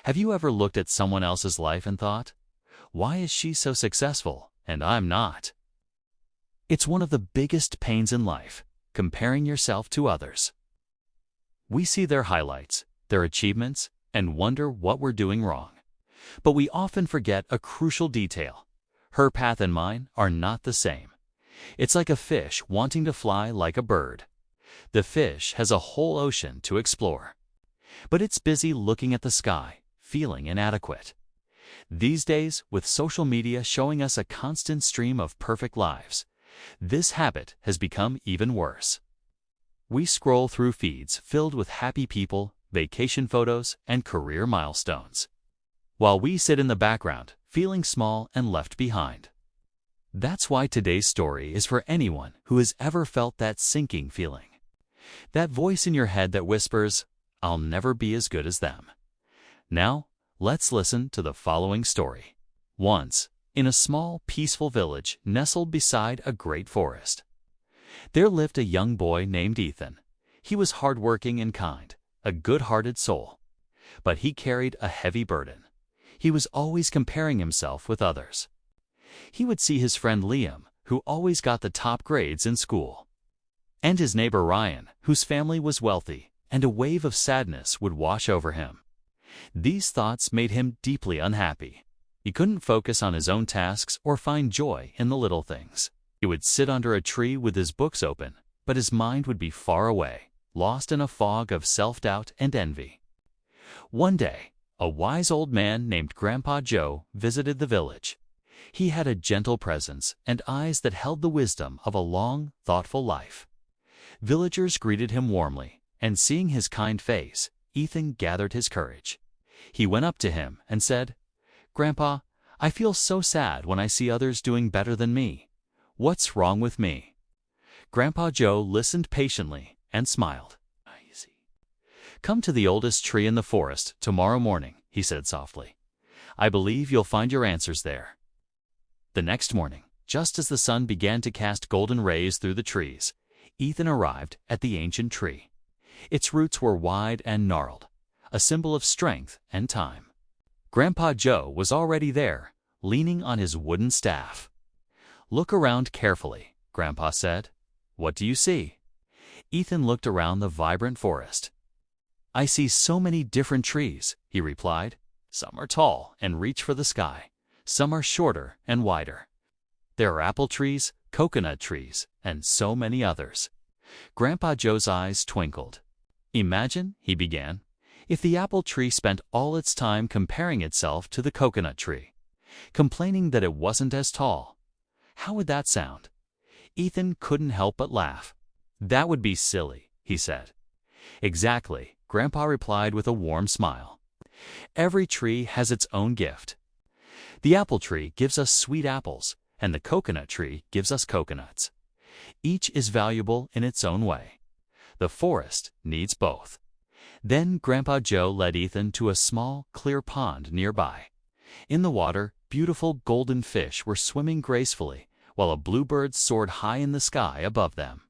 Have you ever looked at someone else's life and thought, why is she so successful and I'm not? It's one of the biggest pains in life, comparing yourself to others. We see their highlights, their achievements, and wonder what we're doing wrong. But we often forget a crucial detail. Her path and mine are not the same. It's like a fish wanting to fly like a bird. The fish has a whole ocean to explore, but it's busy looking at the sky, feeling inadequate. These days, with social media showing us a constant stream of perfect lives, this habit has become even worse. We scroll through feeds filled with happy people, vacation photos, and career milestones, while we sit in the background, feeling small and left behind. That's why today's story is for anyone who has ever felt that sinking feeling. That voice in your head that whispers, I'll never be as good as them. Now, let's listen to the following story. Once, in a small, peaceful village nestled beside a great forest, there lived a young boy named Ethan. He was hardworking and kind, a good-hearted soul. But he carried a heavy burden. He was always comparing himself with others. He would see his friend Liam, who always got the top grades in school, and his neighbor Ryan, whose family was wealthy, and a wave of sadness would wash over him. These thoughts made him deeply unhappy. He couldn't focus on his own tasks or find joy in the little things. He would sit under a tree with his books open, but his mind would be far away, lost in a fog of self-doubt and envy. One day, a wise old man named Grandpa Joe visited the village. He had a gentle presence and eyes that held the wisdom of a long, thoughtful life. Villagers greeted him warmly, and seeing his kind face, Ethan gathered his courage. He went up to him and said, "Grandpa, I feel so sad when I see others doing better than me. What's wrong with me?" Grandpa Joe listened patiently and smiled. "Come to the oldest tree in the forest tomorrow morning," he said softly. "I believe you'll find your answers there." The next morning, just as the sun began to cast golden rays through the trees, Ethan arrived at the ancient tree. Its roots were wide and gnarled, a symbol of strength and time. Grandpa Joe was already there, leaning on his wooden staff. "Look around carefully," Grandpa said. "What do you see?" Ethan looked around the vibrant forest. "I see so many different trees," he replied. "Some are tall and reach for the sky. Some are shorter and wider. There are apple trees, coconut trees, and so many others." Grandpa Joe's eyes twinkled. "Imagine," he began, "if the apple tree spent all its time comparing itself to the coconut tree, complaining that it wasn't as tall. How would that sound?" Ethan couldn't help but laugh. "That would be silly," he said. "Exactly," Grandpa replied with a warm smile. "Every tree has its own gift. The apple tree gives us sweet apples, and the coconut tree gives us coconuts. Each is valuable in its own way. The forest needs both." Then Grandpa Joe led Ethan to a small, clear pond nearby. In the water, beautiful golden fish were swimming gracefully, while a bluebird soared high in the sky above them.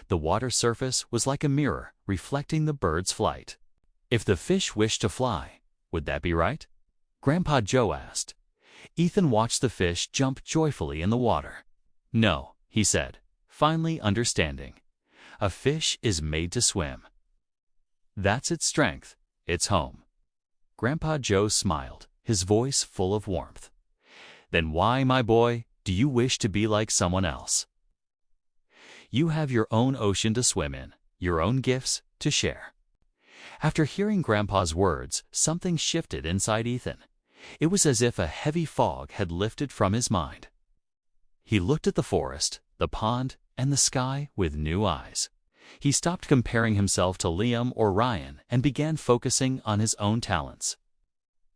The water surface was like a mirror, reflecting the bird's flight. "If the fish wished to fly, would that be right?" Grandpa Joe asked. Ethan watched the fish jump joyfully in the water. "No," he said, finally understanding. "A fish is made to swim. That's its strength, its home." Grandpa Joe smiled, his voice full of warmth. "Then why, my boy, do you wish to be like someone else? You have your own ocean to swim in, your own gifts to share." After hearing Grandpa's words, something shifted inside Ethan. It was as if a heavy fog had lifted from his mind. He looked at the forest, the pond, and the sky with new eyes. He stopped comparing himself to Liam or Ryan and began focusing on his own talents.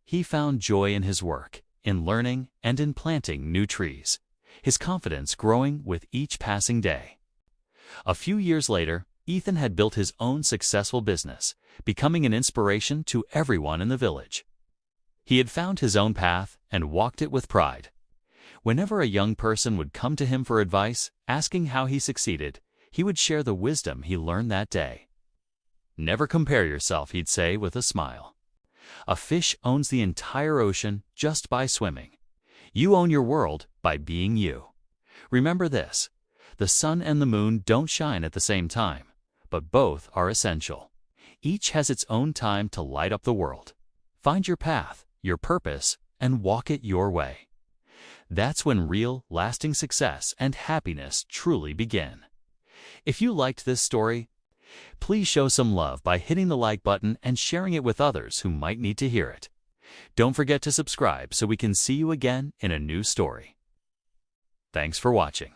He found joy in his work, in learning, and in planting new trees, his confidence growing with each passing day. A few years later, Ethan had built his own successful business, becoming an inspiration to everyone in the village. He had found his own path and walked it with pride. Whenever a young person would come to him for advice, asking how he succeeded, he would share the wisdom he learned that day. "Never compare yourself," he'd say with a smile. A fish owns the entire ocean just by swimming. You own your world by being you. Remember this: the sun and the moon don't shine at the same time, but both are essential. Each has its own time to light up the world. Find your path, your purpose, and walk it your way. That's when real, lasting success and happiness truly begin. If you liked this story, please show some love by hitting the like button and sharing it with others who might need to hear it. Don't forget to subscribe so we can see you again in a new story. Thanks for watching.